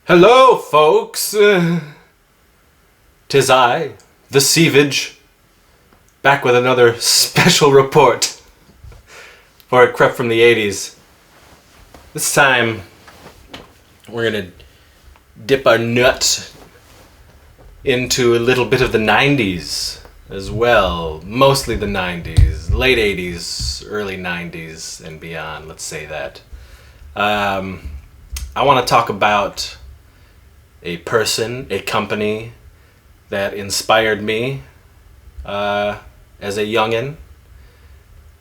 Hello, folks. 'Tis I, the Sievage, back with another special report for a Crept from the 80's. This time, we're gonna dip our nut into a little bit of the 90's as well. Mostly the 90's, late 80's, early 90's, and beyond, let's say that. I want to talk about a person, a company that inspired me as a youngin',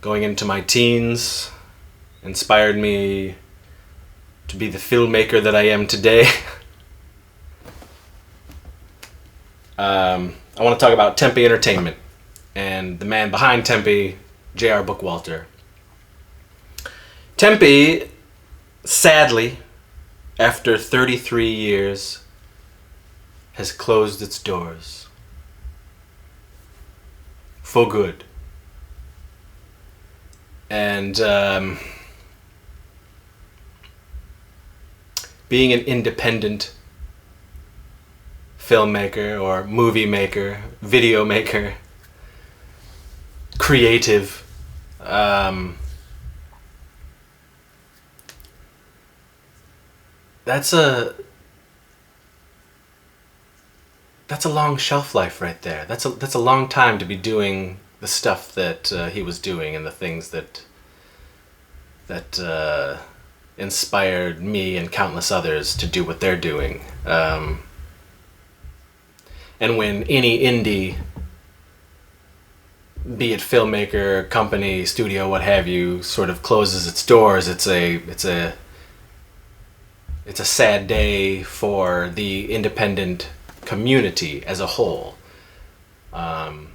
going into my teens, inspired me to be the filmmaker that I am today. I want to talk about Tempe Entertainment and the man behind Tempe, J.R. Bookwalter. Tempe, sadly, after 33 years, has closed its doors. For good. And being an independent filmmaker or movie maker, video maker, creative, that's a long shelf life right there. That's a long time to be doing the stuff that he was doing and the things that inspired me and countless others to do what they're doing. And when any indie, be it filmmaker, company, studio, what have you, sort of closes its doors, it's a sad day for the independent community as a whole. And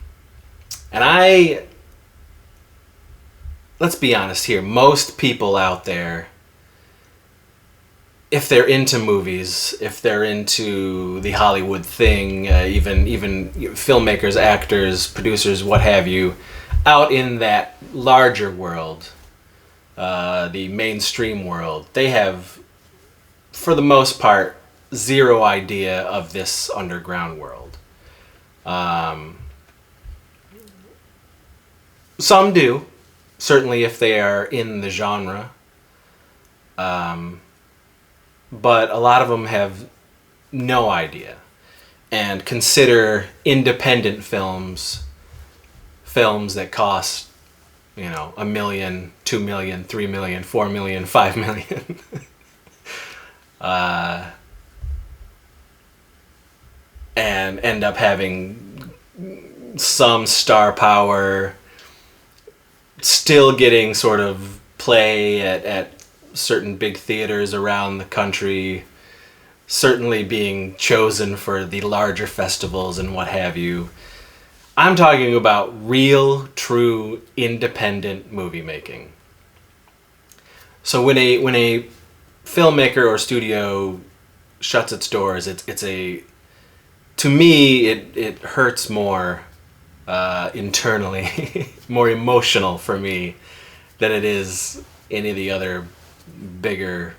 let's be honest here, most people out there, if they're into movies, if they're into the Hollywood thing, even filmmakers, actors, producers, what have you, out in that larger world, the mainstream world, they have, for the most part, zero idea of this underground world. Some do, certainly if they are in the genre. But a lot of them have no idea and consider independent films that cost, $1 million, $2 million, $3 million, $4 million, $5 million. And end up having some star power, still getting sort of play at certain big theaters around the country, certainly being chosen for the larger festivals and what have you. I'm talking about real, true, independent movie making. So when a filmmaker or studio shuts its doors, to me it hurts more internally, more emotional for me than it is any of the other bigger,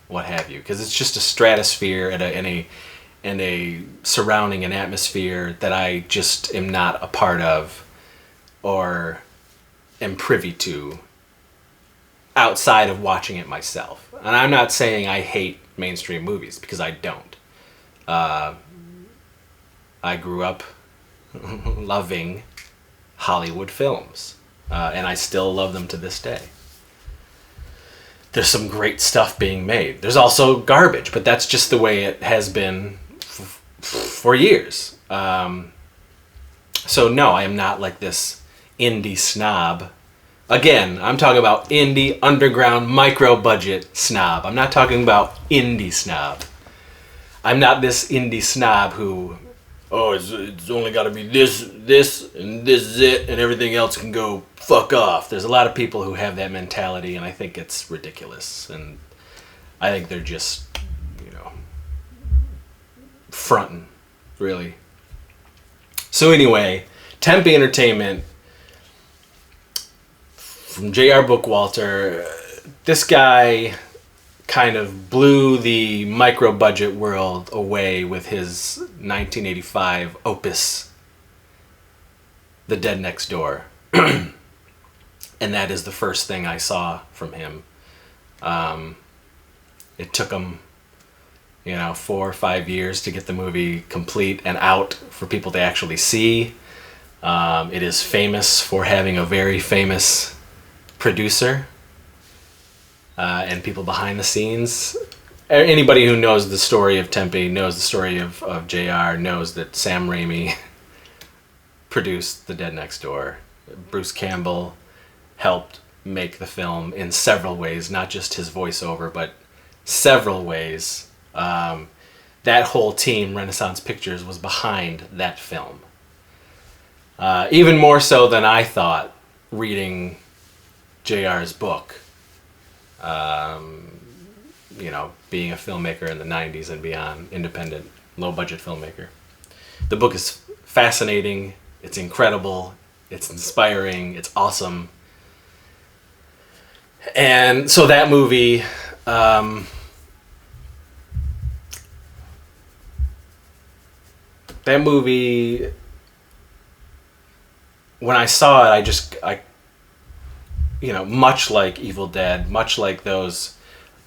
what have you, because it's just a stratosphere and a surrounding an atmosphere that I just am not a part of or am privy to outside of watching it myself. And I'm not saying I hate mainstream movies, because I don't. I grew up loving Hollywood films, and I still love them to this day. There's some great stuff being made. There's also garbage, but that's just the way it has been for years. So no, I am not like this indie snob. Again, I'm talking about indie, underground, micro-budget snob. I'm not talking about indie snob. I'm not this indie snob who, it's only got to be this, and this is it, and everything else can go fuck off. There's a lot of people who have that mentality, and I think it's ridiculous. And I think they're just, fronting, really. So anyway, Tempe Entertainment, from J.R. Bookwalter, this guy kind of blew the micro budget world away with his 1985 opus, The Dead Next Door. And that is the first thing I saw from him. It took him, 4 or 5 years to get the movie complete and out for people to actually see. It is famous for having a very famous producer and people behind the scenes. Anybody who knows the story of Tempe, knows the story of JR, knows that Sam Raimi produced The Dead Next Door. Bruce Campbell helped make the film in several ways, not just his voiceover, but several ways. That whole team, Renaissance Pictures, was behind that film. Even more so than I thought reading JR's book. Being a filmmaker in the 90s and beyond, independent, low-budget filmmaker. The book is fascinating, it's incredible, it's inspiring, it's awesome. And so that movie, when I saw it, much like Evil Dead, much like those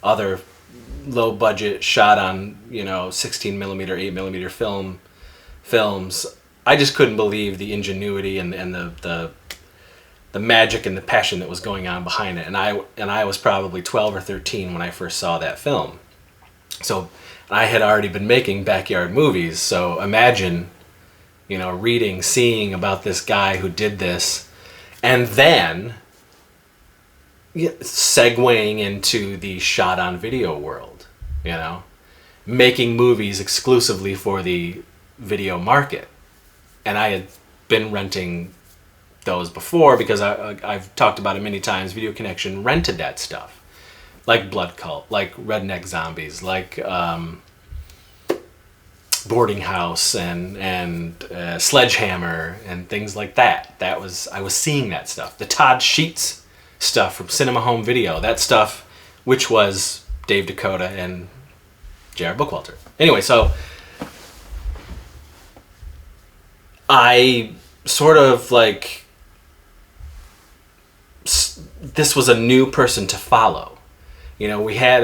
other low budget shot on 16 millimeter, 8 millimeter films, I just couldn't believe the ingenuity and the magic and the passion that was going on behind it. And I was probably 12 or 13 when I first saw that film. So I had already been making backyard movies. So imagine, seeing about this guy who did this, and then segueing into the shot on video world, making movies exclusively for the video market. And I had been renting those before because I've talked about it many times. Video Connection rented that stuff, like Blood Cult, like Redneck Zombies, like Boarding House and Sledgehammer and things like that. I was seeing that stuff. The Todd Sheets stuff from Cinema Home Video, that stuff, which was Dave Dakota and J.R. Bookwalter. Anyway, so I sort of this was a new person to follow. We had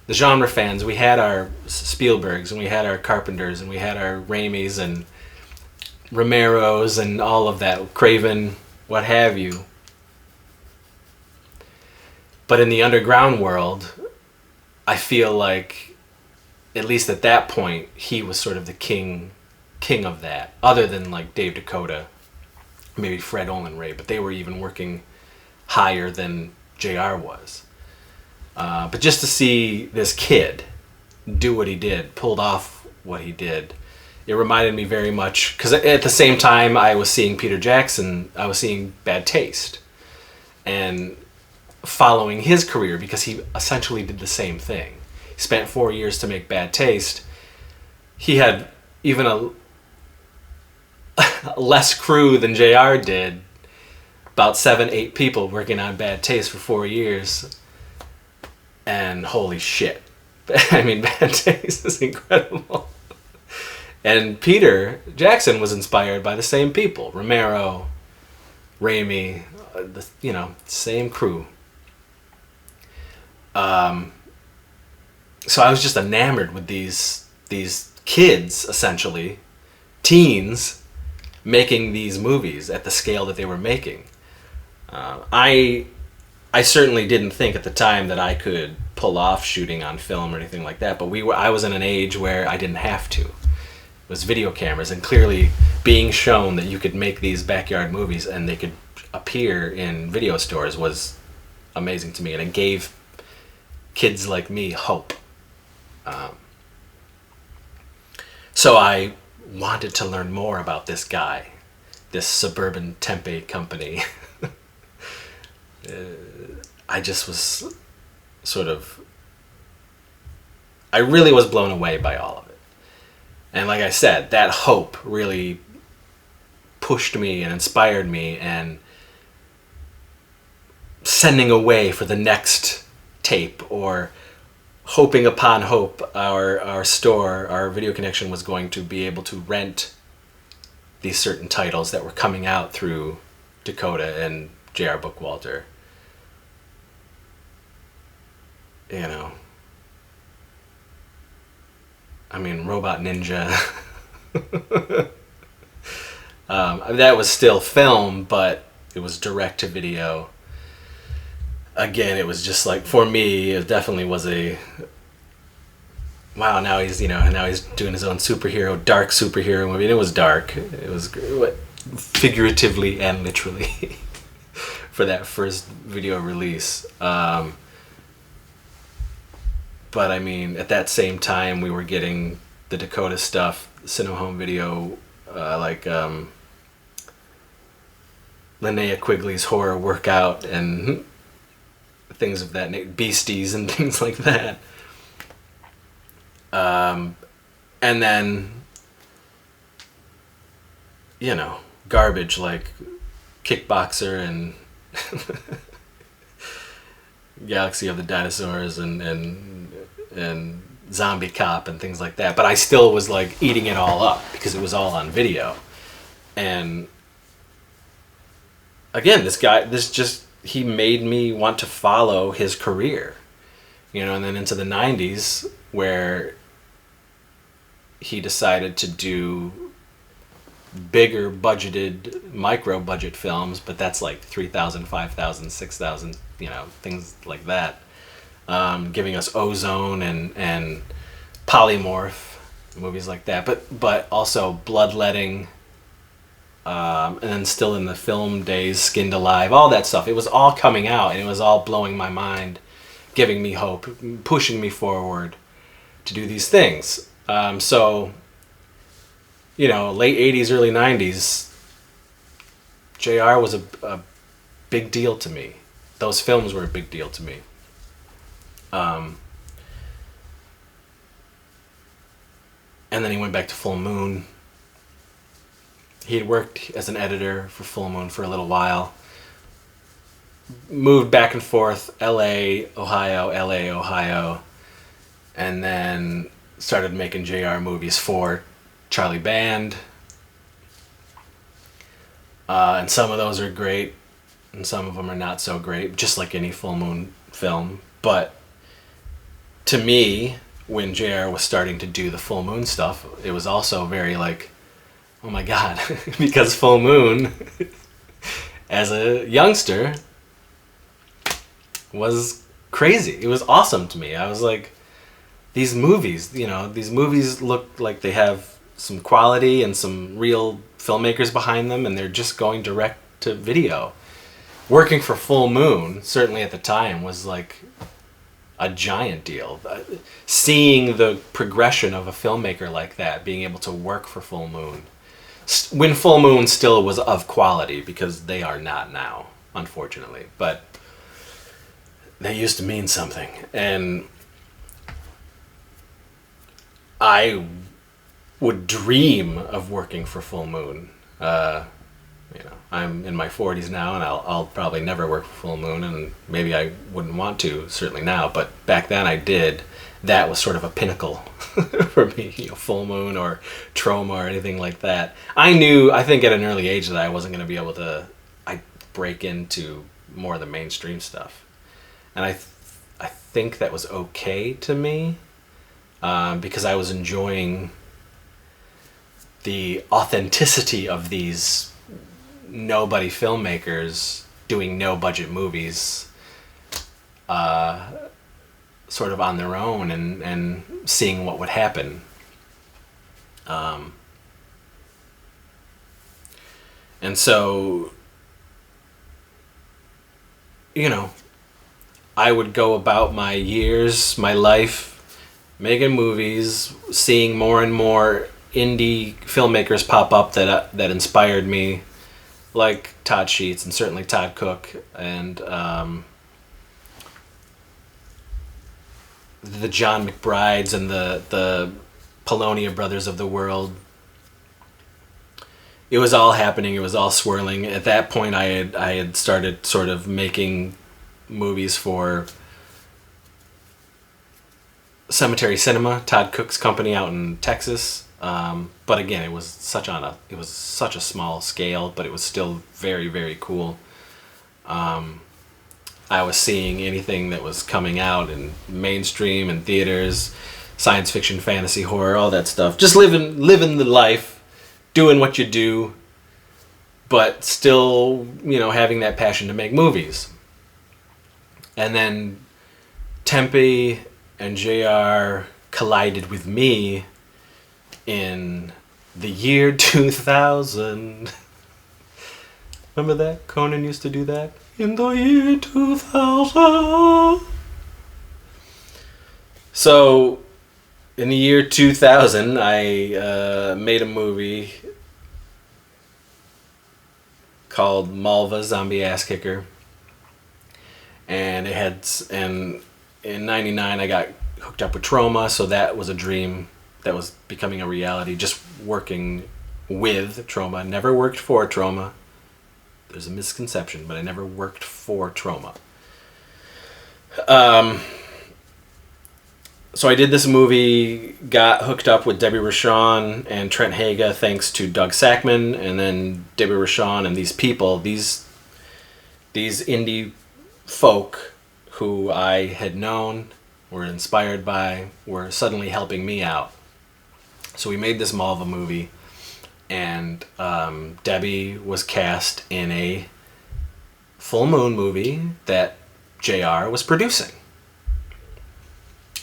the genre fans, we had our Spielbergs, and we had our Carpenters, and we had our Raimis and Romeros and all of that, Craven, what have you. But in the underground world, I feel like, at least at that point, he was sort of the king of that, other than like Dave Dakota, maybe Fred Olen Ray, but they were even working higher than JR was. But just to see this kid do what he did, pulled off what he did, it reminded me very much, because at the same time I was seeing Peter Jackson, I was seeing Bad Taste, and following his career, because he essentially did the same thing. He spent 4 years to make Bad Taste. He had even a less crew than JR did, about 7-8 people working on Bad Taste for 4 years. And holy shit. I mean, Bad Taste is incredible. And Peter Jackson was inspired by the same people. Romero, Raimi, same crew. So I was just enamored with these kids, essentially, teens, making these movies at the scale that they were making. I certainly didn't think at the time that I could pull off shooting on film or anything like that, but I was in an age where I didn't have to. It was video cameras, and clearly being shown that you could make these backyard movies and they could appear in video stores was amazing to me, and it gave kids like me hope. So I wanted to learn more about this guy, this suburban Tempe company. I just was I really was blown away by all of it. And like I said, that hope really pushed me and inspired me, and sending away for the next tape or hoping upon hope, our store, our video connection was going to be able to rent these certain titles that were coming out through Dakota and J.R. Bookwalter. You know, I mean, Robot Ninja. That was still film, but it was direct to video. Again, it was just like, for me, it definitely was a, wow, now he's doing his own dark superhero movie. And it was dark. It was figuratively and literally for that first video release. But I mean, at that same time, we were getting the Dakota stuff, Cinema Home Video, Linnea Quigley's Horror Workout and things of that nature, Beasties and things like that. And then, you know, garbage like Kickboxer and Galaxy of the Dinosaurs and Zombie Cop and things like that. But I still was like eating it all up because it was all on video. And again, he made me want to follow his career, you know. And then into the 90s, where he decided to do bigger budgeted, micro budget films, but that's like 3,000, 5,000, 6,000, you know, things like that. Giving us Ozone and Polymorph, movies like that, but also Bloodletting, and then still in the film days, Skinned Alive, all that stuff. It was all coming out, and it was all blowing my mind, giving me hope, pushing me forward to do these things. So, you know, late 80s, early 90s, JR was a big deal to me. Those films were a big deal to me. And then he went back to Full Moon. He had worked as an editor for Full Moon for a little while. Moved back and forth, LA, Ohio. And then started making JR movies for Charlie Band. And some of those are great, and some of them are not so great, just like any Full Moon film. But to me, when JR was starting to do the Full Moon stuff, it was also very like, oh my God, because Full Moon, as a youngster, was crazy. It was awesome to me. I was like, these movies look like they have some quality and some real filmmakers behind them, and they're just going direct to video. Working for Full Moon, certainly at the time, was like a giant deal. Seeing the progression of a filmmaker like that, being able to work for Full Moon, when Full Moon still was of quality, because they are not now, unfortunately, but they used to mean something. And I would dream of working for Full Moon. You know, I'm in my 40s now, and I'll probably never work for Full Moon, and maybe I wouldn't want to, certainly now, but back then I did. That was sort of a pinnacle for me, you know, Full Moon or Troma or anything like that. I think at an early age that I wasn't going to be able to break into more of the mainstream stuff. And I think that was okay to me, because I was enjoying the authenticity of these nobody filmmakers doing no budget movies, sort of on their own, and seeing what would happen. And so, you know, I would go about my years, my life, making movies, seeing more and more indie filmmakers pop up that inspired me, like Todd Sheets and certainly Todd Cook and the John McBrides and the Polonia brothers of the world. It was all happening. It was all swirling. At that point, I had started sort of making movies for Cemetery Cinema, Todd Cook's company out in Texas. But again, it was such a small scale, but it was still very, very cool. I was seeing anything that was coming out in mainstream and theaters, science fiction, fantasy, horror, all that stuff. Just living the life, doing what you do, but still, having that passion to make movies. And then Tempe and JR collided with me in the year 2000. Remember that? Conan used to do that. In the year 2000. So, in the year 2000, I made a movie called Malva Zombie Ass Kicker. And in 99 I got hooked up with Trauma, so that was a dream that was becoming a reality, just working with Trauma. Never worked for Trauma. There's a misconception, but I never worked for Trauma. So I did this movie, got hooked up with Debbie Rochon and Trent Haga thanks to Doug Sackman, and then Debbie Rochon and these people, these indie folk who I had known, were inspired by, were suddenly helping me out. So we made this Malva movie, and Debbie was cast in a full moon movie that JR was producing.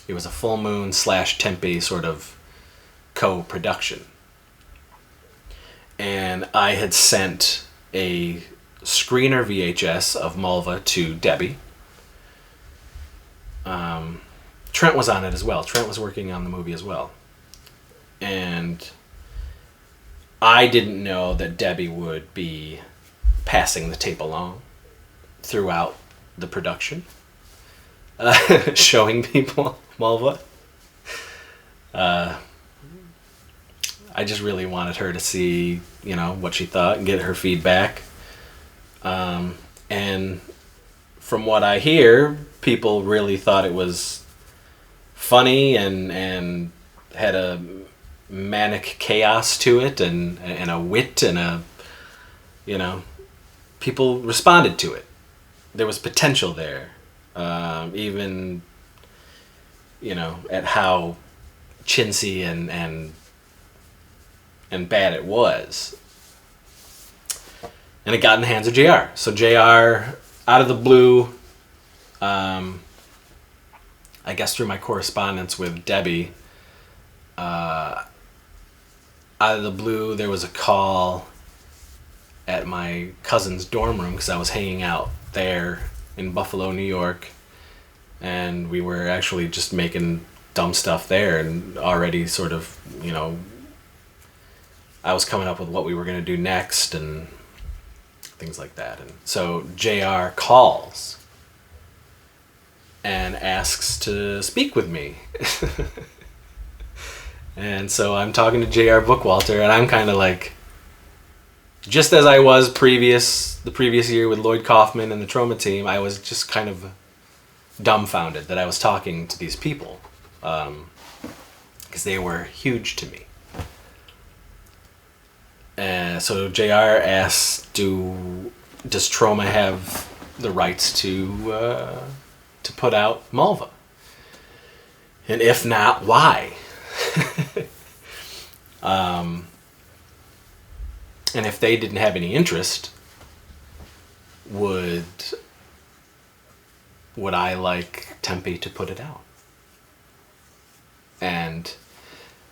It was a full moon / Tempe sort of co-production. And I had sent a screener VHS of Malva to Debbie. Trent was on it as well. Trent was working on the movie as well. And I didn't know that Debbie would be passing the tape along throughout the production, showing people Malva. I just really wanted her to see, what she thought and get her feedback. And from what I hear, people really thought it was funny and had a manic chaos to it and a wit and people responded to it. There was potential there, even at how chintzy and bad it was. And it got in the hands of JR. So JR, out of the blue, I guess through my correspondence with Debbie, out of the blue, there was a call at my cousin's dorm room because I was hanging out there in Buffalo, New York, and we were actually just making dumb stuff there and already sort of, I was coming up with what we were going to do next and things like that. And so JR calls and asks to speak with me. And so I'm talking to JR Bookwalter, and I'm kind of like, just as I was the previous year with Lloyd Kaufman and the Trauma team, I was just kind of dumbfounded that I was talking to these people, because they were huge to me. And so JR asks, does Trauma have the rights to put out Malva? And if not, why? And if they didn't have any interest, would I like Tempe to put it out? And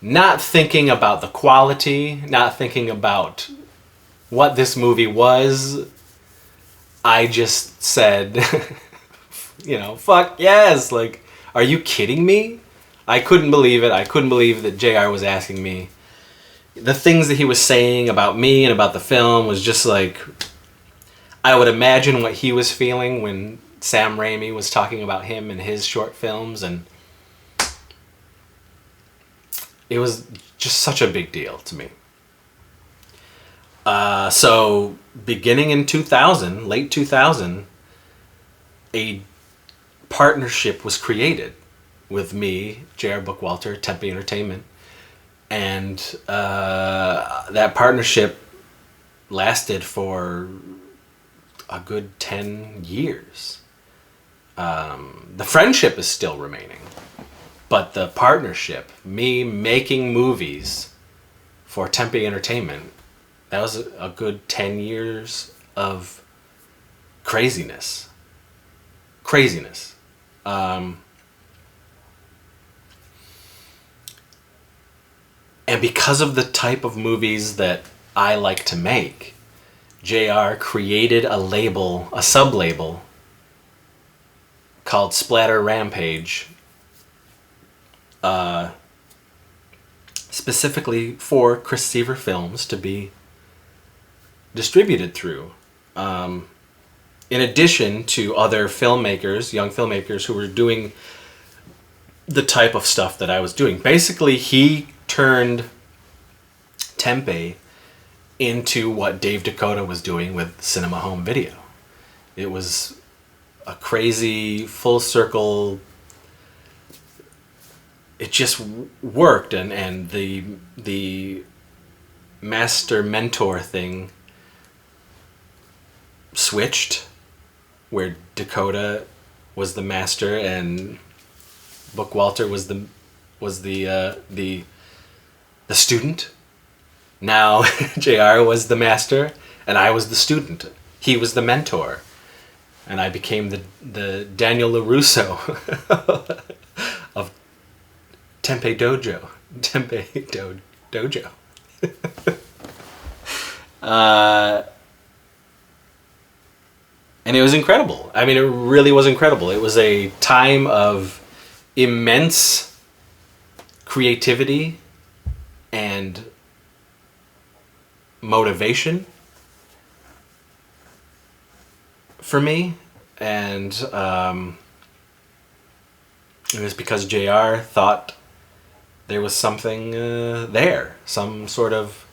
not thinking about the quality, not thinking about what this movie was, I just said, fuck yes, like, are you kidding me? I couldn't believe it. I couldn't believe that JR was asking me. The things that he was saying about me and about the film was just like, I would imagine what he was feeling when Sam Raimi was talking about him and his short films, and it was just such a big deal to me. So beginning in 2000, late 2000, a partnership was created with me, J.R. Bookwalter, Tempe Entertainment. And that partnership lasted for a good 10 years. The friendship is still remaining, but the partnership, me making movies for Tempe Entertainment, that was a good 10 years of craziness. And because of the type of movies that I like to make, JR created a label, a sub-label, called Splatter Rampage, specifically for Chris Seaver Films to be distributed through. In addition to other filmmakers, young filmmakers who were doing the type of stuff that I was doing. Basically, he turned Tempe into what Dave Dakota was doing with Cinema Home Video. It was a crazy full circle. It just worked, and the master mentor thing switched, where Dakota was the master and Bookwalter was the student. Now JR was the master and I was the student. He was the mentor, and I became the Daniel LaRusso of Tempe Dojo. Dojo. And it was incredible. I mean, it really was incredible. It was a time of immense creativity and motivation for me. And it was because JR thought there was something there. Some sort of...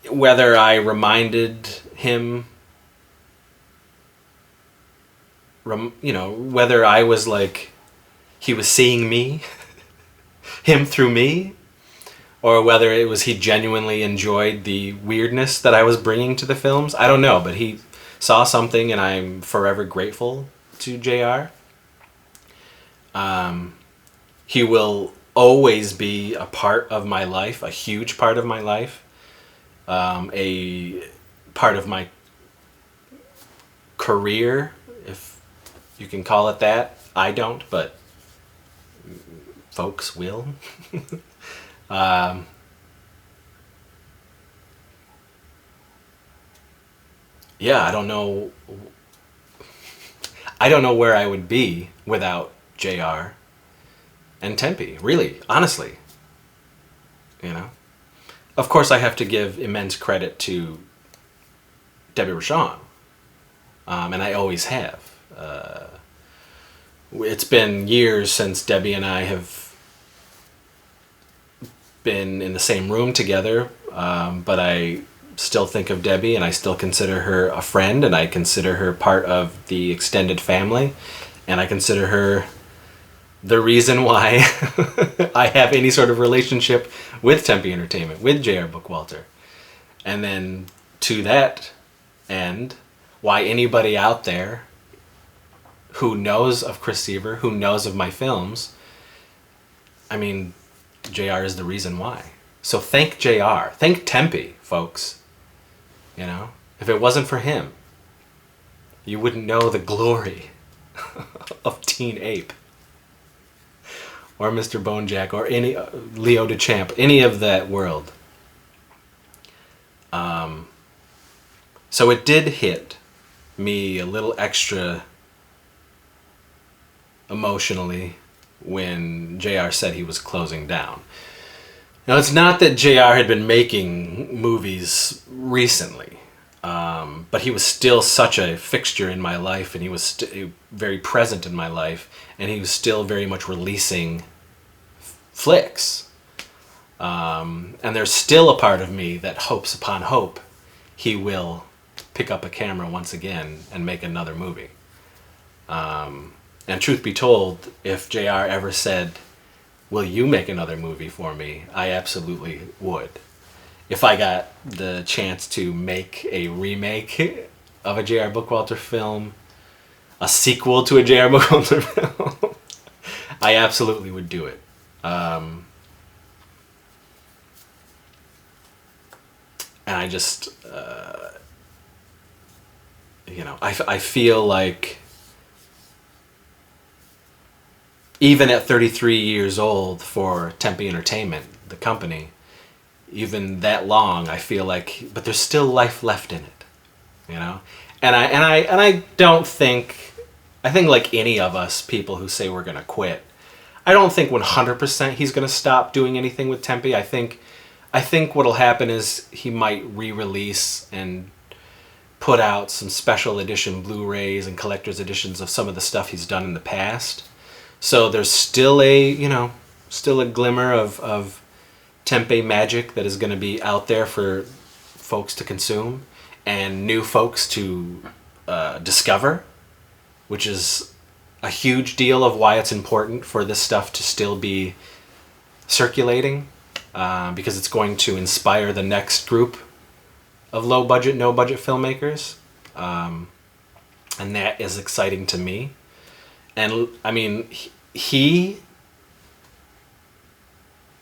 Whether I reminded him... whether I was like, he was seeing me, him through me, or whether it was he genuinely enjoyed the weirdness that I was bringing to the films. I don't know, but he saw something, and I'm forever grateful to JR. He will always be a part of my life, a huge part of my life, a part of my career, if you can call it that. I don't, but folks will. Yeah, I don't know where I would be without JR and Tempe, really, honestly. Of course, I have to give immense credit to Debbie Rochon, and I always have. It's been years since Debbie and I have been in the same room together, but I still think of Debbie, and I still consider her a friend, and I consider her part of the extended family, and I consider her the reason why I have any sort of relationship with Tempe Entertainment, with J.R. Bookwalter. And then to that end, why anybody out there who knows of Chris Seaver, who knows of my films, I mean, JR is the reason why. So thank JR. Thank Tempe, folks. If it wasn't for him, you wouldn't know the glory of Teen Ape, or Mr. Bonejack, or any Leo DeChamp, any of that world. So it did hit me a little extra emotionally when JR said he was closing down. Now, it's not that JR had been making movies recently, but he was still such a fixture in my life, and he was very present in my life, and he was still very much releasing flicks. And there's still a part of me that hopes upon hope he will pick up a camera once again and make another movie. And truth be told, if JR ever said, will you make another movie for me? I absolutely would. If I got the chance to make a remake of a J.R. Bookwalter film, a sequel to a J.R. Bookwalter film, I absolutely would do it. And I just, I feel like even at 33 years old for Tempe Entertainment, the company, even that long, I feel like, but there's still life left in it, you know? And I don't think, I think like any of us people who say we're going to quit, I don't think 100% he's going to stop doing anything with Tempe. I think what'll happen is he might re-release and put out some special edition Blu-rays and collector's editions of some of the stuff he's done in the past. So there's still a glimmer of Tempe magic that is going to be out there for folks to consume and new folks to discover, which is a huge deal of why it's important for this stuff to still be circulating, because it's going to inspire the next group of low budget, no budget filmmakers, and that is exciting to me. And I mean, he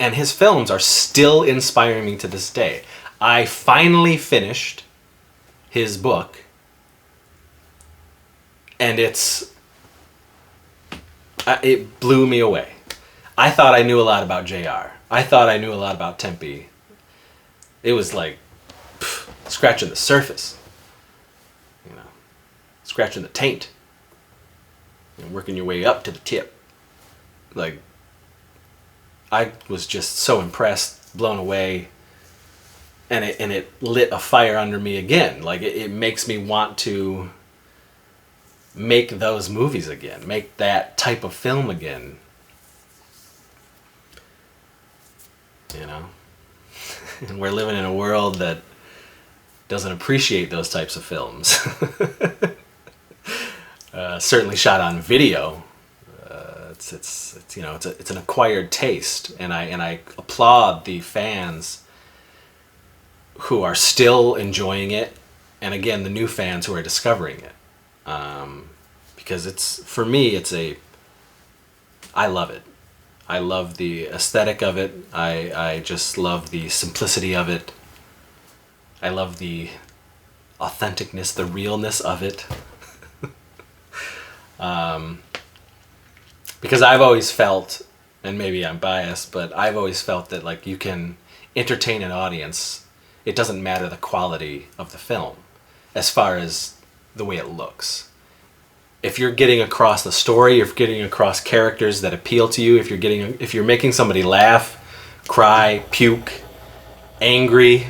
and his films are still inspiring me to this day. I finally finished his book, and it blew me away. I thought I knew a lot about JR. I thought I knew a lot about Tempe. It was like scratching the surface, scratching the taint, and working your way up to the tip. Like, I was just so impressed, blown away, and it lit a fire under me again. Like, it makes me want to make those movies again, make that type of film again. And we're living in a world that doesn't appreciate those types of films. Certainly shot on video. It's an acquired taste, and I applaud the fans who are still enjoying it, and again the new fans who are discovering it, because for me I love it. I love the aesthetic of it. I just love the simplicity of it. I love the authenticness, the realness of it. Because I've always felt, and maybe I'm biased, but I've always felt that like you can entertain an audience. It doesn't matter the quality of the film as far as the way it looks. If you're getting across the story, if you're getting across characters that appeal to you, if you're making somebody laugh, cry, puke, angry,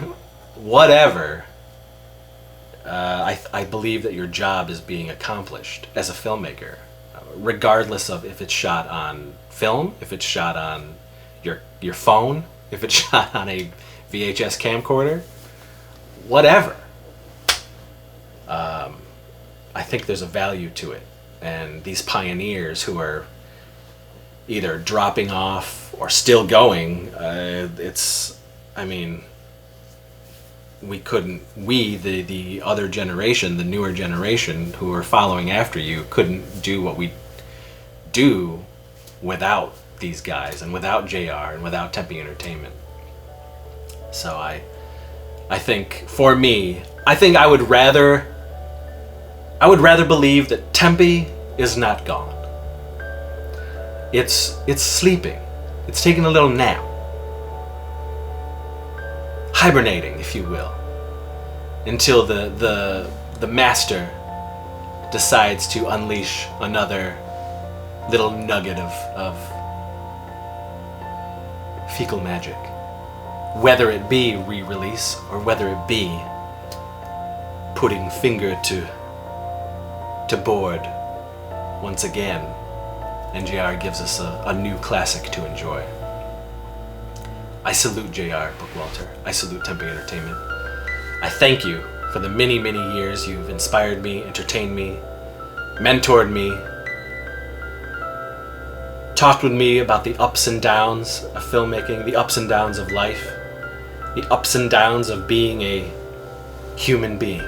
whatever, I believe that your job is being accomplished as a filmmaker, regardless of if it's shot on film, if it's shot on your phone, if it's shot on a VHS camcorder, whatever. I think there's a value to it, and these pioneers who are either dropping off or still going, the other generation, the newer generation who are following after you, couldn't do what we do without these guys and without JR and without Tempe Entertainment. So I think for me, I would rather believe that Tempe is not gone. It's sleeping. It's taking a little nap. Hibernating, if you will, until the master decides to unleash another little nugget of fecal magic. Whether it be re-release or whether it be putting finger to board once again, and JR gives us a new classic to enjoy. I salute JR Bookwalter. I salute Tempe Entertainment. I thank you for the many, many years you've inspired me, entertained me, mentored me, talked with me about the ups and downs of filmmaking, the ups and downs of life, the ups and downs of being a human being.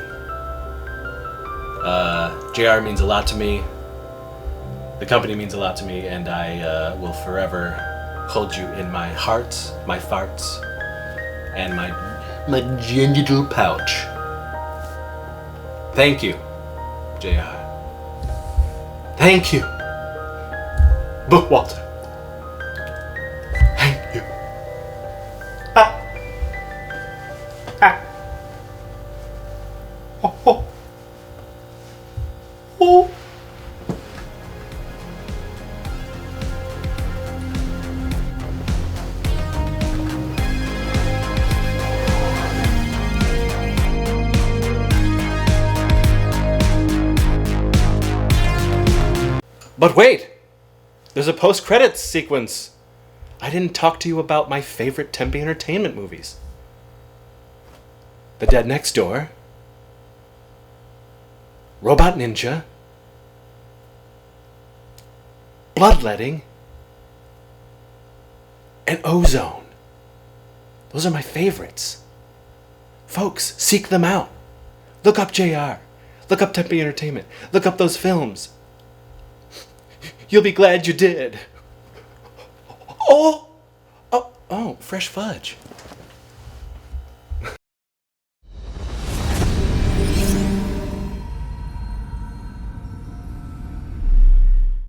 JR means a lot to me. The company means a lot to me, and I will forever hold you in my heart, my farts, and my genital pouch. Thank you, JR. Thank you, Bookwalter. Thank you. Ah. Ah. Oh, oh. Oh. But wait! There's a post-credits sequence. I didn't talk to you about my favorite Tempe Entertainment movies. The Dead Next Door, Robot Ninja, Bloodletting, and Ozone. Those are my favorites. Folks, seek them out. Look up JR. Look up Tempe Entertainment. Look up those films. You'll be glad you did. Oh, fresh fudge.